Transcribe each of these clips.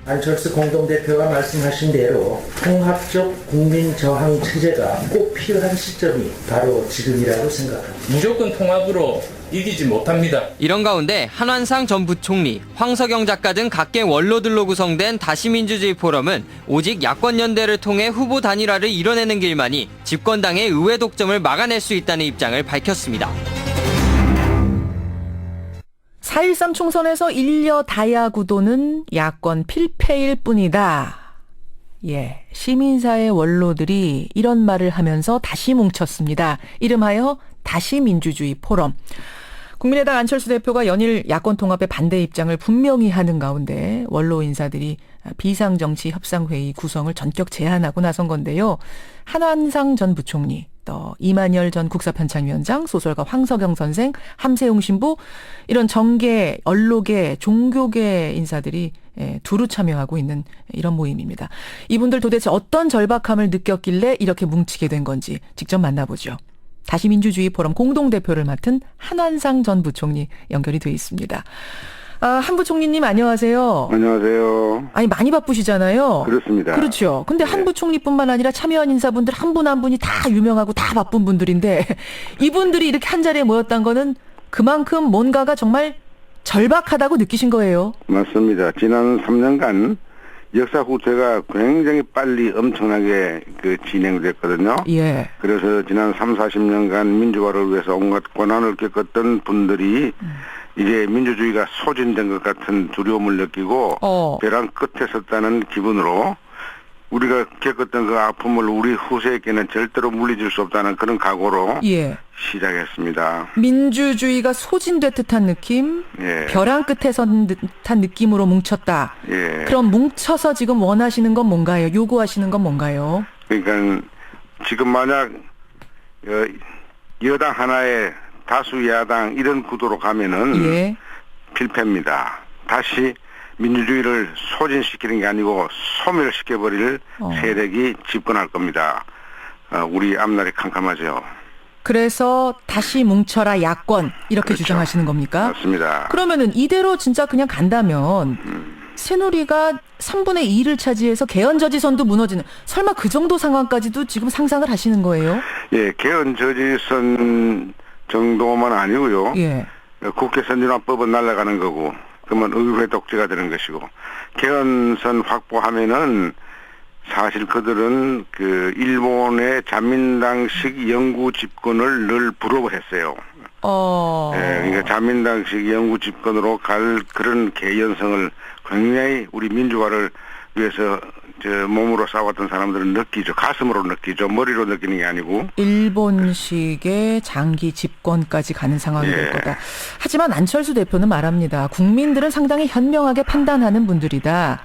안철수 공동대표가 말씀하신 대로 통합적 국민 저항 체제가 꼭 필요한 시점이 바로 지금이라고 생각합니다. 무조건 통합으로 이기지 못합니다. 이런 가운데 한완상 전 부총리, 황석영 작가 등 각계 원로들로 구성된 다시민주주의 포럼은 오직 야권 연대를 통해 후보 단일화를 이뤄내는 길만이 집권당의 의회 독점을 막아낼 수 있다는 입장을 밝혔습니다. 4.13 총선에서 일려 다야 구도는 야권 필패일 뿐이다. 예, 시민사회 원로들이 이런 말을 하면서 다시 뭉쳤습니다. 이름하여 다시민주주의 포럼. 국민의당 안철수 대표가 연일 야권 통합에 반대 입장을 분명히 하는 가운데 원로 인사들이 비상정치협상회의 구성을 전격 제안하고 나선 건데요. 한완상 전 부총리, 또 이만열 전 국사편찬위원장, 소설가 황석영 선생, 함세웅 신부 이런 정계, 언론계, 종교계 인사들이 두루 참여하고 있는 이런 모임입니다. 이분들 도대체 어떤 절박함을 느꼈길래 이렇게 뭉치게 된 건지 직접 만나보죠. 다시민주주의 포럼 공동대표를 맡은 한완상 전 부총리 연결이 돼 있습니다. 한 부총리님 안녕하세요. 안녕하세요. 아니 많이 바쁘시잖아요. 그렇습니다. 그렇죠. 근데 한 부총리뿐만 아니라 참여한 인사분들 한 분 한 분이 다 유명하고 다 바쁜 분들인데 이분들이 이렇게 한 자리에 모였다는 거는 그만큼 뭔가가 정말 절박하다고 느끼신 거예요. 맞습니다. 지난 3년간 역사 후퇴가 굉장히 빨리 엄청나게 진행됐거든요. 예. 그래서 지난 40년간 민주화를 위해서 온갖 고난을 겪었던 분들이 이제 민주주의가 소진된 것 같은 두려움을 느끼고 벼랑 끝에 섰다는 기분으로 우리가 겪었던 그 아픔을 우리 후세에게는 절대로 물리칠 수 없다는 그런 각오로 예. 시작했습니다. 민주주의가 소진된 듯한 느낌, 예. 벼랑 끝에 선 듯한 느낌으로 뭉쳤다. 예. 그럼 뭉쳐서 지금 원하시는 건 뭔가요? 요구하시는 건 뭔가요? 그러니까 지금 만약 여당 하나에 다수 야당 이런 구도로 가면은 예. 필패입니다. 다시 민주주의를 소진시키는 게 아니고 소멸시켜버릴 세력이 집권할 겁니다. 우리 앞날이 캄캄하죠. 그래서 다시 뭉쳐라 야권 이렇게 그렇죠. 주장하시는 겁니까? 맞습니다. 그러면은 이대로 진짜 그냥 간다면 새누리가 3분의 2를 차지해서 개헌저지선도 무너지는 설마 그 정도 상황까지도 지금 상상을 하시는 거예요? 예, 개헌저지선 정도만 아니고요. 예. 국회 선진화법은 날아가는 거고 그러면 의회 독재가 되는 것이고 개헌선 확보하면은 사실 그들은 그 일본의 자민당식 영구 집권을 늘 부러워했어요. 예, 그러니까 자민당식 영구 집권으로 갈 그런 개연성을 굉장히 우리 민주화를 위해서 몸으로 싸웠던 사람들은 느끼죠. 가슴으로 느끼죠. 머리로 느끼는 게 아니고. 일본식의 장기 집권까지 가는 상황이 될 예. 거다. 하지만 안철수 대표는 말합니다. 국민들은 상당히 현명하게 판단하는 분들이다.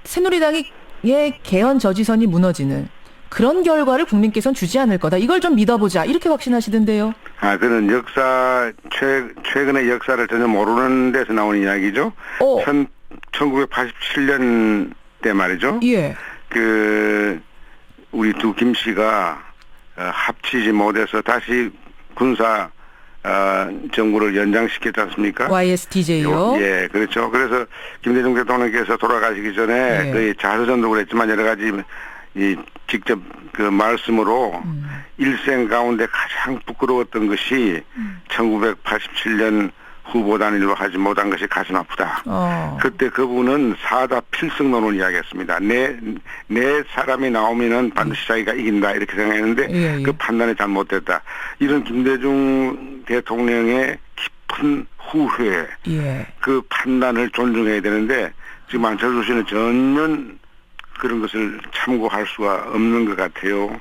새누리당의 개헌 저지선이 무너지는 그런 결과를 국민께서는 주지 않을 거다. 이걸 좀 믿어보자. 이렇게 확신하시던데요. 그는 최근의 역사를 전혀 모르는 데서 나오는 이야기죠. 1987년 때 말이죠. 예. 우리 두 김 씨가 합치지 못해서 다시 군사 정부를 연장시켰지 않습니까? YSTJ요. 예, 그렇죠. 그래서 김대중 대통령께서 돌아가시기 전에 예. 거의 자서전도 그랬지만 여러 가지 직접 그 말씀으로 일생 가운데 가장 부끄러웠던 것이 1987년 후보 단일로 하지 못한 것이 가슴 아프다. 그때 그분은 사다 필승론을 이야기했습니다. 내 사람이 나오면은 반드시 자기가 이긴다 이렇게 생각했는데 그 판단이 잘못됐다. 이런 김대중 대통령의 깊은 후회, 그 판단을 존중해야 되는데 지금 안철수 씨는 전혀 그런 것을 참고할 수가 없는 것 같아요.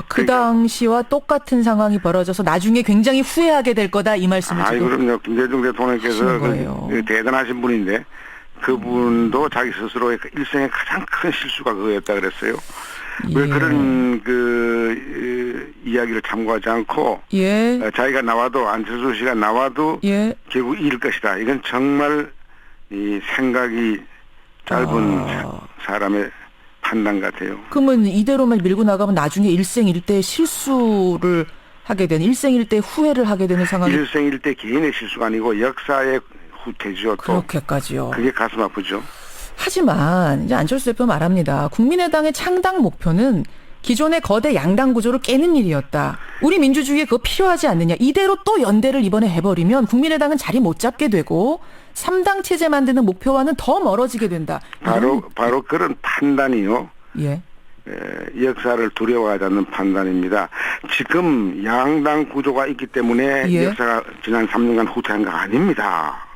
그 당시와 똑같은 상황이 벌어져서 나중에 굉장히 후회하게 될 거다 이 말씀을 지금. 그럼요. 김대중 대통령께서 대단하신 분인데 그분도 자기 스스로의 일생의 가장 큰 실수가 그거였다 그랬어요. 왜 그런 이야기를 참고하지 않고 자기가 나와도 안철수 씨가 나와도 결국 이길 것이다. 이건 정말 이 생각이 짧은 사람의 판단 같아요. 그러면 이대로만 밀고 나가면 나중에 일생일대 실수를 하게 되는, 일생일대 후회를 하게 되는 상황이. 일생일대 개인의 실수가 아니고 역사의 후퇴죠. 또 그렇게까지요. 그게 가슴 아프죠. 하지만 이제 안철수 대표 말합니다. 국민의당의 창당 목표는 기존의 거대 양당 구조를 깨는 일이었다. 우리 민주주의에 그거 필요하지 않느냐. 이대로 또 연대를 이번에 해버리면 국민의당은 자리 못 잡게 되고 3당 체제 만드는 목표와는 더 멀어지게 된다. 바로 그런 판단이요. 예. 역사를 두려워하지 않는 판단입니다. 지금 양당 구조가 있기 때문에 예. 역사가 지난 3년간 후퇴한 거 아닙니다.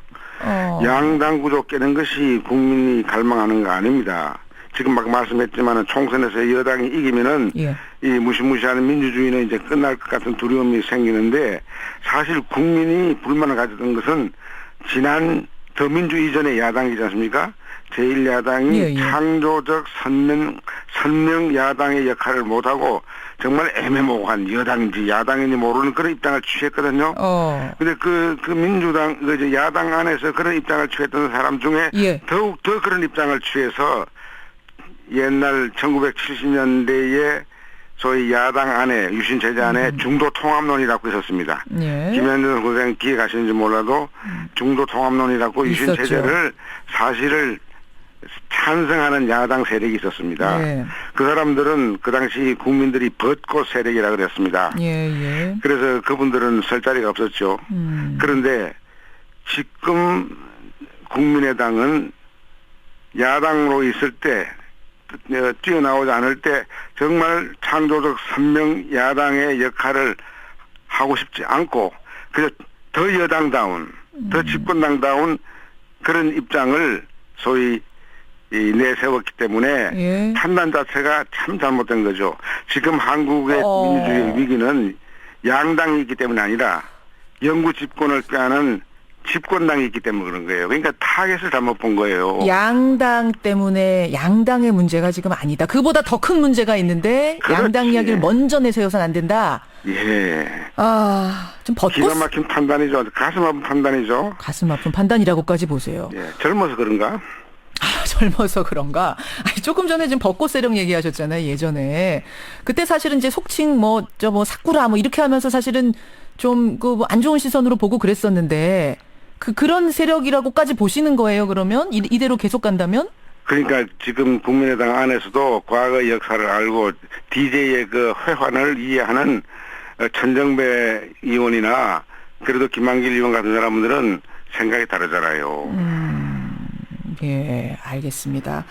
양당 구조 깨는 것이 국민이 갈망하는 거 아닙니다. 지금 막 말씀했지만은 총선에서 여당이 이기면은 예. 이 무시무시하는 민주주의는 이제 끝날 것 같은 두려움이 생기는데 사실 국민이 불만을 가졌던 것은 지난 더민주 이전의 야당이지 않습니까? 제1야당이 예, 예. 창조적 선명 야당의 역할을 못하고 정말 애매모호한 여당인지 야당인지 모르는 그런 입장을 취했거든요. 근데 그 민주당, 그 야당 안에서 그런 입장을 취했던 사람 중에 예. 더욱 더 그런 입장을 취해서 옛날 1970년대에 소위 야당 안에 유신 체제 안에 중도 통합론이라고 있었습니다. 예. 김현준 선생 기억하시는지 몰라도 중도 통합론이라고 유신 있었죠. 체제를 사실을 찬성하는 야당 세력이 있었습니다. 예. 그 사람들은 그 당시 국민들이 벚꽃 세력이라고 그랬습니다. 예. 그래서 그분들은 설 자리가 없었죠. 그런데 지금 국민의당은 야당으로 있을 때 뛰어나오지 않을 때 정말 창조적 선명 야당의 역할을 하고 싶지 않고 그저 더 여당다운 더 집권당다운 그런 입장을 소위 내세웠기 때문에 예. 판단 자체가 참 잘못된 거죠. 지금 한국의 민주주의 위기는 양당이 있기 때문이 아니라 영구 집권을 빼앗는 집권당이 있기 때문에 그런 거예요. 그러니까 타겟을 잘못 본 거예요. 양당 때문에 양당의 문제가 지금 아니다. 그보다 더 큰 문제가 있는데 그렇지. 양당 이야기를 먼저 내세워서는 안 된다. 예. 좀 벚꽃 기가 막힌 판단이죠. 가슴 아픈 판단이죠. 가슴 아픈 판단이라고까지 보세요. 예. 젊어서 그런가? 젊어서 그런가? 아니, 조금 전에 지금 벚꽃 세력 얘기하셨잖아요. 예전에 그때 사실은 이제 속칭 사쿠라 이렇게 하면서 사실은 좀 안 좋은 시선으로 보고 그랬었는데 그런 세력이라고까지 보시는 거예요. 그러면 이대로 계속 간다면? 그러니까 지금 국민의당 안에서도 과거 역사를 알고 DJ의 그 회환을 이해하는 천정배 의원이나 그래도 김한길 의원 같은 사람들은 생각이 다르잖아요. 예, 알겠습니다.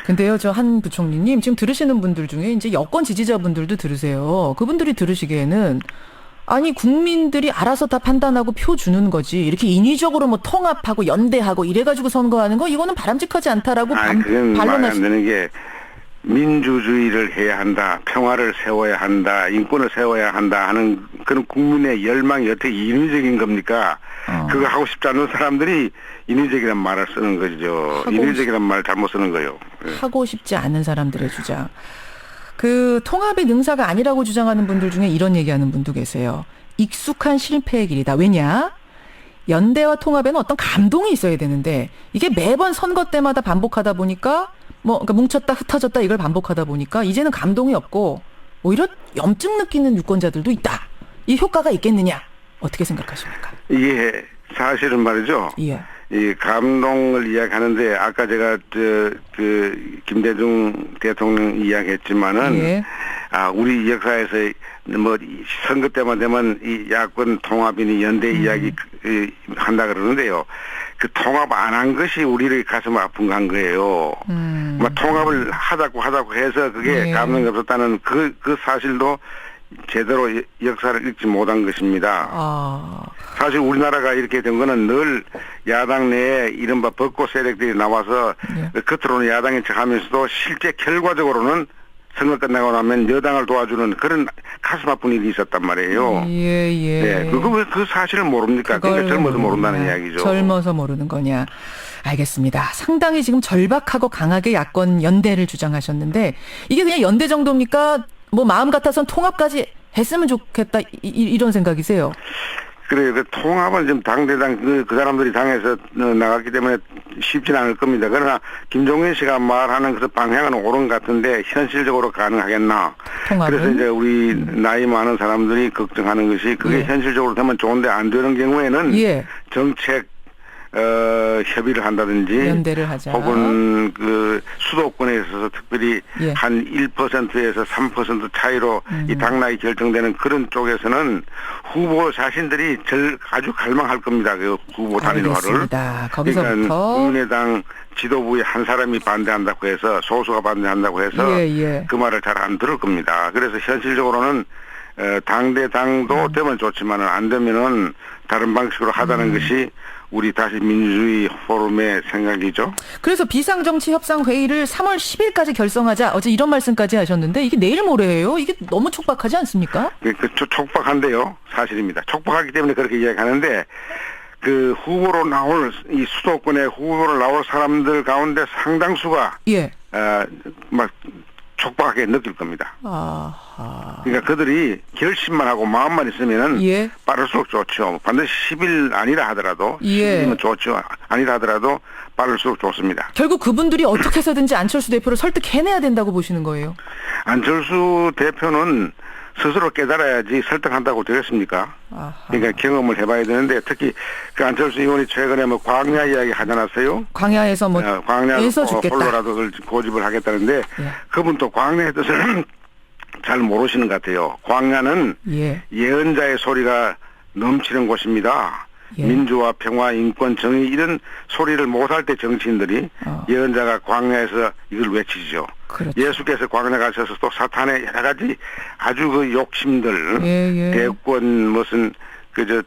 근데요, 저 한 부총리님 지금 들으시는 분들 중에 이제 여권 지지자분들도 들으세요. 그분들이 들으시기에는 아니 국민들이 알아서 다 판단하고 표 주는 거지 이렇게 인위적으로 통합하고 연대하고 이래가지고 선거하는 거 이거는 바람직하지 않다라고 그건 말이 안 되는 게 민주주의를 해야 한다, 평화를 세워야 한다, 인권을 세워야 한다 하는 그런 국민의 열망이 어떻게 인위적인 겁니까? 그거 하고 싶지 않은 사람들이 인위적이란 말을 쓰는 거죠. 인위적이란 말 잘못 쓰는 거예요. 하고 싶지 않은 사람들의 주장. 그 통합이 능사가 아니라고 주장하는 분들 중에 이런 얘기하는 분도 계세요. 익숙한 실패의 길이다. 왜냐? 연대와 통합에는 어떤 감동이 있어야 되는데 이게 매번 선거 때마다 반복하다 보니까 그러니까 뭉쳤다 흩어졌다 이걸 반복하다 보니까 이제는 감동이 없고 오히려 염증 느끼는 유권자들도 있다. 이 효과가 있겠느냐? 어떻게 생각하십니까? 이게 사실은 말이죠. 예. 이 감동을 이야기하는데 아까 제가 김대중 대통령 이야기했지만은 예. 우리 역사에서 선거 때만 되면 이 야권 통합이니 연대 이야기 한다 그러는데요. 그 통합 안 한 것이 우리를 가슴 아픈 한 거예요. 통합을 하자고 해서 그게 예. 감동이 없었다는 그 사실도 제대로 역사를 읽지 못한 것입니다. 사실 우리나라가 이렇게 된 거는 늘 야당 내에 이른바 벚꽃 세력들이 나와서 예. 겉으로는 야당인 척하면서도 실제 결과적으로는 선거 끝나고 나면 여당을 도와주는 그런 가슴 아픈 일이 있었단 말이에요. 예. 네, 그 사실을 모릅니까? 그러니까 젊어서 모른다는 이야기죠. 젊어서 모르는 거냐. 알겠습니다. 상당히 지금 절박하고 강하게 야권 연대를 주장하셨는데 이게 그냥 연대 정도입니까? 마음 같아선 통합까지 했으면 좋겠다 이런 생각이세요? 그래요. 그 통합은 지금 당대당 그 사람들이 당에서 나갔기 때문에 쉽지는 않을 겁니다. 그러나 김종인 씨가 말하는 그 방향은 옳은 것 같은데 현실적으로 가능하겠나? 통합은? 그래서 이제 우리 나이 많은 사람들이 걱정하는 것이 그게 예. 현실적으로 되면 좋은데 안 되는 경우에는 예. 정책 협의를 한다든지 연대를 하자. 혹은 그 수도권에 있어서 특별히 예. 한 1%에서 3% 차이로 이 당락이 결정되는 그런 쪽에서는 후보 자신들이 아주 갈망할 겁니다. 그 후보 단일화를. 알겠습니다. 거기서부터 그러니까 국민의당 지도부의 한 사람이 반대한다고 해서 소수가 반대한다고 해서 예. 그 말을 잘 안 들을 겁니다. 그래서 현실적으로는 당대당도 되면 좋지만은 안 되면은 다른 방식으로 하자는 것이 우리 다시 민주주의 포럼의 생각이죠. 그래서 비상정치협상회의를 3월 10일까지 결성하자 어제 이런 말씀까지 하셨는데 이게 내일 모레예요? 이게 너무 촉박하지 않습니까? 촉박한데요. 사실입니다. 촉박하기 때문에 그렇게 이야기하는데 그 후보로 나올 이 수도권에 후보로 나올 사람들 가운데 상당수가 예. 막 촉박하게 느낄 겁니다. 아하. 그러니까 그들이 결심만 하고 마음만 있으면은 예. 빠를수록 좋죠. 반드시 10일 아니라 하더라도 예. 10일이면 좋죠. 아니라 하더라도 빠를수록 좋습니다. 결국 그분들이 어떻게 해서든지 안철수 대표를 설득해내야 된다고 보시는 거예요? 안철수 대표는 스스로 깨달아야지 설득한다고 되겠습니까? 아하. 그러니까 경험을 해봐야 되는데 특히 그 안철수 의원이 최근에 뭐 광야 이야기 하지 않았어요? 광야에서 뭐 광야 애써 죽겠다. 폴로라도 그걸 고집을 하겠다는데 예. 그분도 광야의 뜻을 잘 모르시는 것 같아요. 광야는 예. 예언자의 소리가 넘치는 곳입니다. 예. 민주화, 평화, 인권, 정의 이런 소리를 못할 때 정치인들이 예언자가 광야에서 이걸 외치죠. 그렇죠. 예수께서 광야 가셔서 또 사탄의 여러 가지 아주 그 욕심들, 예. 대권 무슨 그저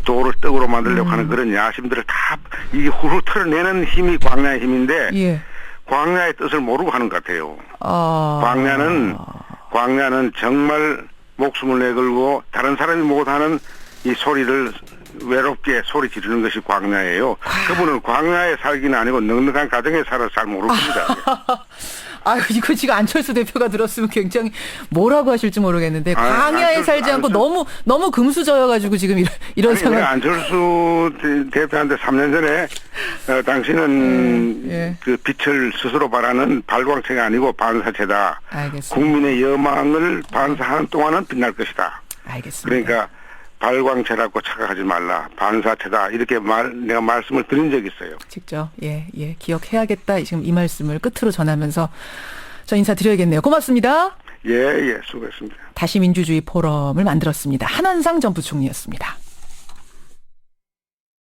도를 떡으로 만들려고 하는 그런 야심들을 다 이 후루 털어내는 힘이 광야의 힘인데 예. 광야의 뜻을 모르고 하는 것 같아요. 아. 광야는 정말 목숨을 내걸고 다른 사람이 못하는 이 소리를 외롭게 소리 지르는 것이 광야예요. 그분은 광야에 살기는 아니고 넉넉한 가정에 살아서 잘 모를 겁니다. 아유, 이거 지금 안철수 대표가 들었으면 굉장히 뭐라고 하실지 모르겠는데 광야에 살지 않고 너무 금수저여가지고 지금 이런 상황. 내가 안철수 대표한테 3년 전에 당신은 예. 그 빛을 스스로 발하는 발광체가 아니고 반사체다. 알겠습니다. 국민의 여망을 반사하는 동안은 빛날 것이다. 알겠습니다. 그러니까 발광체라고 착각하지 말라. 반사체다. 이렇게 내가 말씀을 드린 적이 있어요. 직접 예 기억해야겠다. 지금 이 말씀을 끝으로 전하면서 저 인사드려야겠네요. 고맙습니다. 예, 수고했습니다. 다시 민주주의 포럼을 만들었습니다. 한한상 전 부총리였습니다.